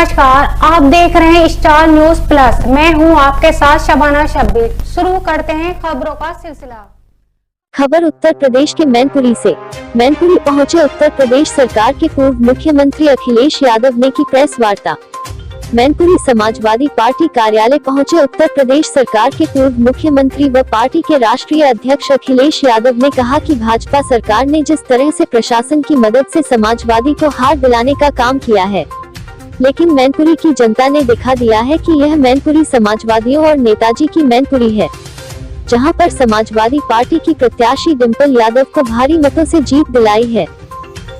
नमस्कार, आप देख रहे हैं स्टार न्यूज प्लस। मैं हूं आपके साथ शबाना शब्बीर। शुरू करते हैं खबरों का सिलसिला। खबर उत्तर प्रदेश के मैनपुरी से। मैनपुरी पहुंचे उत्तर प्रदेश सरकार के पूर्व मुख्यमंत्री अखिलेश यादव ने की प्रेस वार्ता। मैनपुरी समाजवादी पार्टी कार्यालय पहुंचे उत्तर प्रदेश सरकार के पूर्व मुख्यमंत्री व पार्टी के राष्ट्रीय अध्यक्ष अखिलेश यादव ने कहा कि भाजपा सरकार ने जिस तरह से प्रशासन की मदद से समाजवादी को हार दिलाने का काम किया है, लेकिन मैनपुरी की जनता ने दिखा दिया है कि यह मैनपुरी समाजवादियों और नेताजी की मैनपुरी है, जहां पर समाजवादी पार्टी की प्रत्याशी डिंपल यादव को भारी मतों से जीत दिलाई है।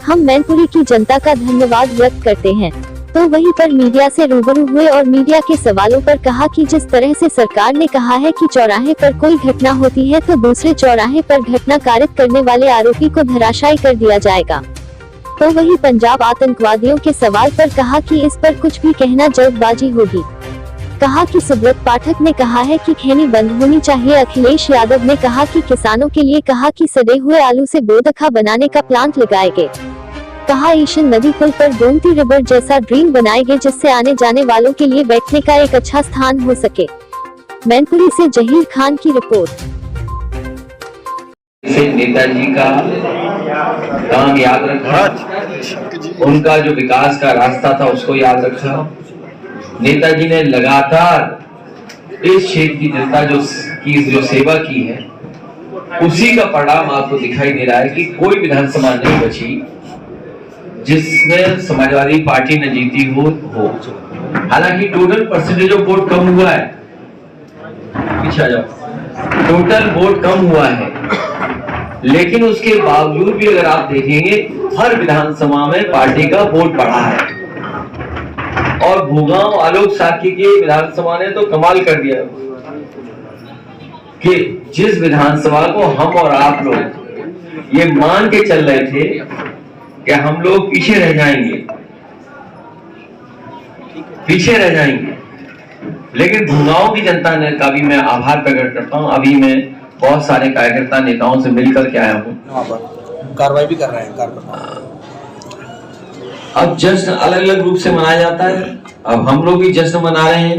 हम मैनपुरी की जनता का धन्यवाद व्यक्त करते हैं। तो वहीं पर मीडिया से रूबरू हुए और मीडिया के सवालों पर कहा कि जिस तरह से सरकार ने कहा है कि चौराहे पर कोई घटना होती है तो दूसरे चौराहे पर घटना कारित करने वाले आरोपी को धराशायी कर दिया जाएगा। तो वहीं पंजाब आतंकवादियों के सवाल पर कहा कि इस पर कुछ भी कहना जल्दबाजी होगी। कहा कि सुब्रत पाठक ने कहा है कि खैनी बंद होनी चाहिए। अखिलेश यादव ने कहा कि किसानों के लिए कहा कि सड़े हुए आलू से बोदखा बनाने का प्लांट लगाएंगे। कहा ईशन नदी पुल पर गोमती रिवर जैसा ड्रीम बनाएंगे, जिससे आने जाने वालों के लिए बैठने का एक अच्छा स्थान हो सके। मैनपुरी से जहीर खान की रिपोर्ट। नेताजी का काम याद रखा, उनका जो विकास का रास्ता था उसको याद रखा। नेताजी ने लगातार इस क्षेत्र की जनता जो सेवा की है, उसी का परिणाम आपको दिखाई दे रहा है कि कोई विधानसभा नहीं बची जिसमें समाजवादी पार्टी ने जीती हो। हालांकि टोटल परसेंटेज ऑफ वोट कम हुआ है, पीछे आ जाओ, टोटल वोट कम हुआ है, लेकिन उसके बावजूद भी अगर आप देखेंगे हर विधानसभा में पार्टी का वोट बढ़ा है। और भूगांव आलोक साकी के विधानसभा ने तो कमाल कर दिया कि जिस विधानसभा को हम और आप लोग ये मान के चल रहे थे कि हम लोग पीछे रह जाएंगे, लेकिन भूगांव की जनता ने का भी मैं आभार प्रकट करता हूं। अभी मैं बहुत सारे कार्यकर्ता नेताओं से मिलकर के आया हूँ, कार्रवाई भी कर रहे हैं। अब जश्न अलग अलग रूप से मनाया जाता है। अब हम लोग भी जश्न मना रहे हैं,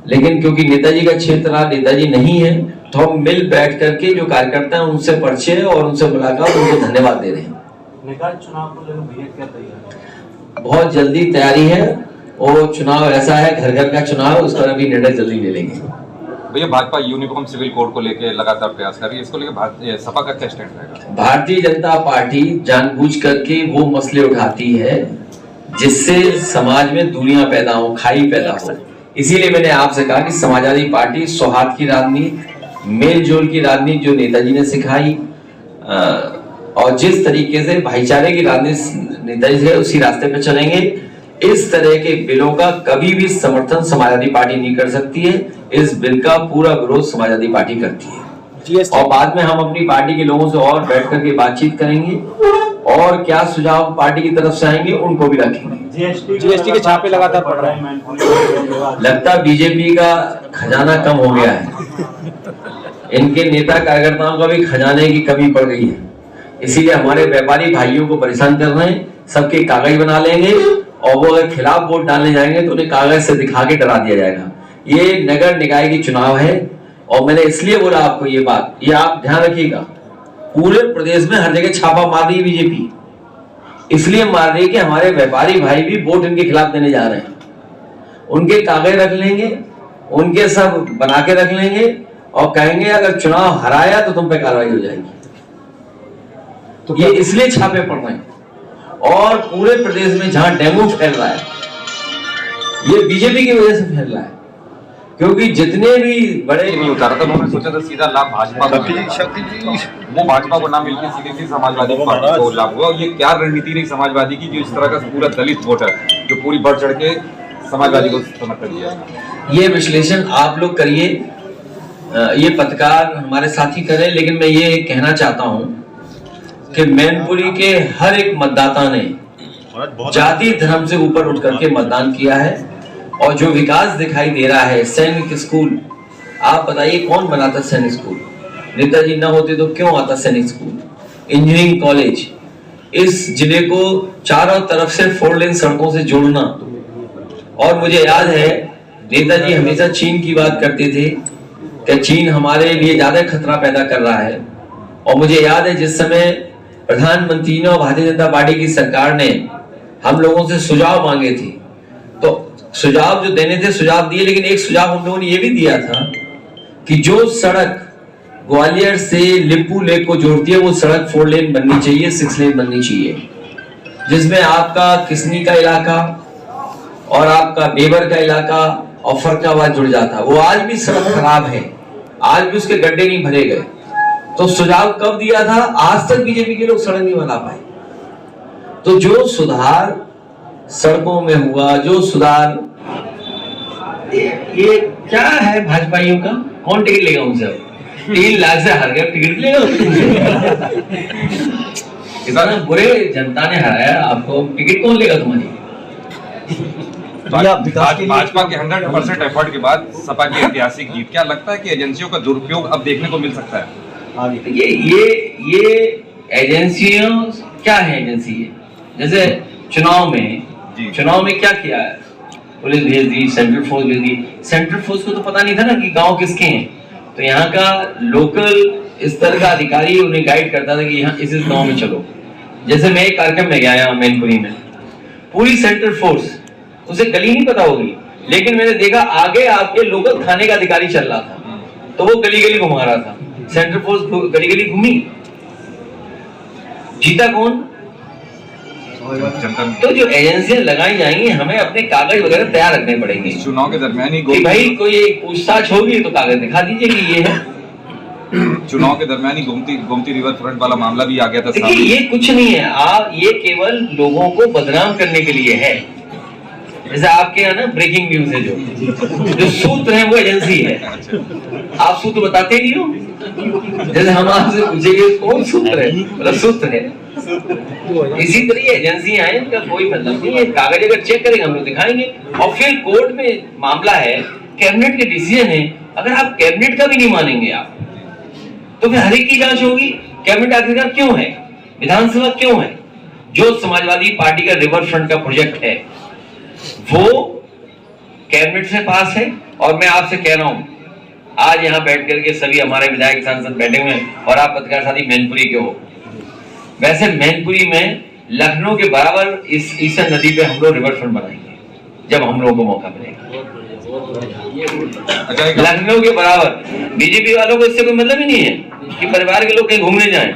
लेकिन क्योंकि नेताजी का क्षेत्र नेताजी नहीं है, तो हम मिल बैठ करके जो कार्यकर्ता हैं उनसे परिचय और उनसे मुलाकात, उनको धन्यवाद दे रहे हैं। निकाय चुनाव को लेकर क्या तैयारी? बहुत जल्दी तैयारी है। वो चुनाव ऐसा है, घर घर का चुनाव, उसका अभी निर्णय जल्दी ले लेंगे। भैया, भाजपा यूनिफॉर्म सिविल कोड को लेकर लगातार प्रयास कर रही है, इसको लेकर सपा का क्या स्टैंड रहेगा? भारतीय जनता पार्टी जानबूझ करके वो मसले उठाती है जिससे समाज में दूरियां पैदा हो, खाई पैदा हो। इसीलिए मैंने आपसे कहा कि समाजवादी पार्टी सौहार्द की राजनीति, मेल जोल की राजनीति जो नेताजी ने सिखाई, और जिस तरीके से भाईचारे की राजनीति नेताजी से, उसी रास्ते पे चलेंगे। इस तरह के बिलों का कभी भी समर्थन समाजवादी पार्टी नहीं कर सकती है। इस बिल का पूरा विरोध समाजवादी पार्टी करती है। और बाद में हम अपनी पार्टी के लोगों से और बैठ करके बातचीत करेंगे और क्या सुझाव पार्टी की तरफ से आएंगे उनको भी रखेंगे। जीएसटी के छापे लगातार पड़ रहे हैं। लगता बीजेपी का खजाना कम हो गया है, इनके नेता कार्यकर्ताओं का भी खजाने की कमी पड़ गई है। इसीलिए हमारे व्यापारी भाइयों को परेशान कर रहे हैं। सबके कागज बना लेंगे और वो अगर खिलाफ वोट डालने जाएंगे तो उन्हें कागज से दिखा के डरा दिया जाएगा। ये नगर निकाय की चुनाव है और मैंने इसलिए बोला आपको ये बात, ये आप ध्यान रखिएगा। पूरे प्रदेश में हर जगह छापा मार रही है बीजेपी, इसलिए मार रही है कि हमारे व्यापारी भाई भी वोट इनके खिलाफ देने जा रहे हैं। उनके कागज रख लेंगे, उनके सब बना के रख लेंगे और कहेंगे अगर चुनाव हराया तो तुम पे कार्रवाई हो जाएगी। तो ये इसलिए छापे पड़ रहे हैं। और पूरे प्रदेश में जहां डेंगू फैल रहा है, ये बीजेपी की वजह से फैल रहा है, क्योंकि जितने भी बड़े नहीं उतारा था, उन्होंने सोचा था सीधा लाभ भाजपा को, वो भाजपा को ना मिलकर सीधे समाजवादी पार्टी को लाभ हुआ। ये क्या रणनीति रही समाजवादी की, जो इस तरह का पूरा दलित वोटर जो पूरी बढ़ चढ़ के समाजवादी को समर्थन दिया? ये विश्लेषण आप लोग करिए, ये पत्रकार हमारे साथी करें, लेकिन मैं ये कहना चाहता हूं कि मैनपुरी के हर एक मतदाता ने जाति धर्म से ऊपर उठ करके मतदान किया है। और जो विकास दिखाई दे रहा है, सैनिक स्कूल, आप बताइए कौन बनाता सैनिक स्कूल? नेताजी न होते तो क्यों आता सैनिक स्कूल? इंजीनियरिंग कॉलेज, इस जिले को चारों तरफ से 4 लेन सड़कों से जोड़ना, और मुझे याद है नेताजी हमेशा चीन की बात करते थे कि चीन हमारे लिए ज्यादा खतरा पैदा कर रहा है। और मुझे याद है जिस समय प्रधानमंत्री ने और भारतीय जनता पार्टी की सरकार ने हम लोगों से सुझाव मांगे थे, तो सुझाव जो देने थे सुझाव दिए, लेकिन एक सुझाव हम लोगों ने ये भी दिया था कि जो सड़क ग्वालियर से लिपू लेक को जोड़ती है वो सड़क 4 लेन बननी चाहिए, 6 लेन बननी चाहिए, जिसमें आपका किसनी का इलाका और आपका बेबर का इलाका और फरकाबाद जुड़ जाता। वो आज भी सड़क खराब है, आज भी उसके गड्ढे नहीं भरे गए। तो सुझाव कब दिया था? आज तक बीजेपी के लोग सड़क नहीं बना पाए। तो जो सुधार सड़कों में हुआ, जो सुधार, ये क्या है भाजपाइयों का? कौन टिकट लेगा उनसे? 3 लाख से हार गया, टिकट लेगा? इतना बुरे जनता ने हराया आपको, टिकट कौन लेगा तुम्हारी? भाजपा के 100% एफर्ट के बाद सपा की ऐतिहासिक जीत, क्या लगता है कि एजेंसियों का दुरुपयोग अब देखने को मिल सकता है? ये एजेंसियां क्या है? एजेंसी है जैसे चुनाव में क्या किया है? पुलिस भेज दी, सेंट्रल फोर्स भेज दी। सेंट्रल फोर्स को तो पता नहीं था ना कि गांव किसके हैं, तो यहाँ का लोकल स्तर का अधिकारी उन्हें गाइड करता था कि यहाँ इस गांव में चलो। जैसे मैं एक कार्यक्रम में गया यहाँ मैनपुरी में, पूरी सेंट्रल फोर्स, उसे गली नहीं पता होगी, लेकिन मैंने देखा आगे आपके लोकल थाने का अधिकारी चल रहा था, तो वो गली गली घुमा रहा था। सेंट्रल फोर्स गली गली घूमी, जीता कौन? तो जो एजेंसियां लगाई जाएंगी, हमें अपने कागज वगैरह तैयार रखने पड़ेंगे। चुनाव के दरमियान ही भाई कोई पूछताछ होगी तो कागज दिखा दीजिए कि ये है। चुनाव के दरमियान ही गोमती रिवर फ्रंट वाला मामला भी आ गया था। देखिए ये कुछ नहीं है, आप ये केवल लोगों को बदनाम करने के लिए है। जैसे आपके यहाँ ना ब्रेकिंग न्यूज है, जो सूत्र है वो एजेंसी है, आप सूत्र बताते नहीं हो। जैसे हम आपसे पूछेंगे कौन सूत्र है, मतलब सूत्र है। इसी तरह एजेंसियां हैं, इनका कोई मतलब नहीं है। कागज अगर चेक करेंगे हम लोग दिखाएंगे, और फिर कोर्ट में मामला है, कैबिनेट के डिसीजन है। अगर आप कैबिनेट का भी नहीं मानेंगे आप, तो फिर हर एक की जांच होगी। कैबिनेट आखिरकार क्यों है, विधानसभा क्यों है? जो समाजवादी पार्टी का रिवर फ्रंट का प्रोजेक्ट है वो कैबिनेट से पास है। और मैं आपसे कह रहा हूं, आज यहाँ बैठ करके सभी हमारे विधायक सांसद बैठे हुए हैं और आप पत्रकार साथी मैनपुरी के हो। वैसे मैनपुरी में लखनऊ के बराबर इस ईसन नदी पे हम लोग रिवर फ्रंट बनाएंगे जब हम लोगों को मौका मिलेगा। लखनऊ के बराबर। बीजेपी वालों को इससे कोई मतलब ही नहीं है कि परिवार के लोग कहीं घूमने जाएं।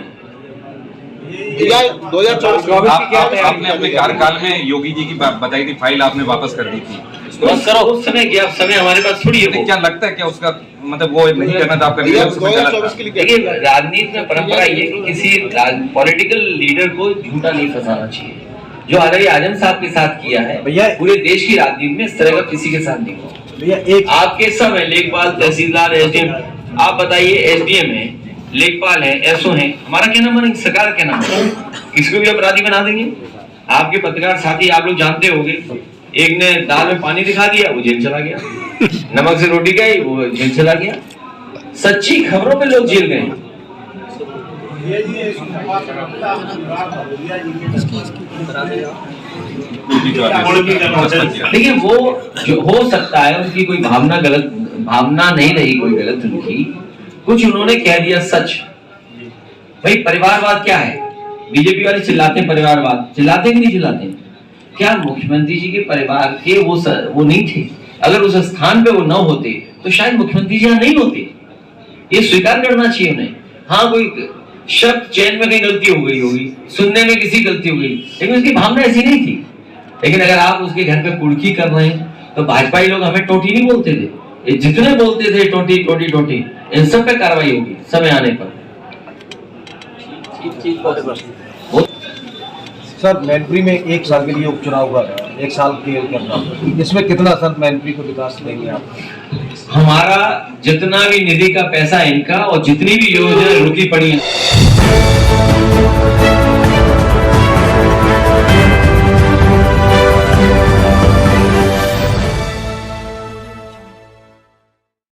2024 आपने अपने कार्यकाल में योगी जी की बताई थी फाइल आपने वापस कर दी थी, बस करो, उस समय क्या समय हमारे पास थोड़ी है। क्या लगता है क्या उसका मतलब वो नहीं करना था, आप करने देखिए राजनीति में परंपरा ये है कि किसी पॉलिटिकल लीडर को झूठा नहीं फंसाना चाहिए। जो अलग आजम साहब के साथ किया है पूरे देश की राजनीति में, इस तरह का किसी के साथ नहीं हुआ। आपके सब है, लेखपाल, तहसीलदार, एसडीएम, आप बताइए एसडीएम है, लेखपाल है, एसओ है, हमारा क्या नाम बनेगा? सरकार क्या नाम है? किसको भी अपराधी बना देंगे। आपके पत्रकार साथी आप लोग जानते होंगे, एक ने दाल में पानी दिखा दिया, वो जेल चला गया। नमक से रोटी गई, वो जेल चला गया। सच्ची खबरों पे लोग जेल गए। देखिए वो जो हो सकता है उनकी कोई भावना नहीं रही, कोई गलत उनकी, कुछ उन्होंने कह दिया सच। भाई परिवारवाद क्या है? बीजेपी वाले चिल्लाते हैं परिवारवाद, चिल्लाते कि नहीं चिल्लाते? क्या मुख्यमंत्री जी के परिवार के वो नहीं थे? अगर उस स्थान पे वो न होते तो शायद मुख्यमंत्री जी यहाँ नहीं होते। ये स्वीकार करना चाहिए उन्हें। हाँ कोई शब्द चयन में कहीं गलती हो गई होगी, सुनने में किसी गलती हो गई, लेकिन उसकी भावना ऐसी नहीं थी। लेकिन अगर आप उसके घर पे कुड़की कर रहे हैं तो भाजपाई लोग हमें टोटी नहीं बोलते थे, ये जितने बोलते थे टोटी टोटी टोटी, इन सब पे कार्रवाई होगी समय आने पर। सर मैनपुरी में 1 साल के लिए उपचुनाव हुआ, 1 साल के करना, इसमें कितना सर मैनपुरी को विकास देंगे आप? हमारा जितना भी निधि का पैसा इनका और जितनी भी योजना रुकी पड़ी है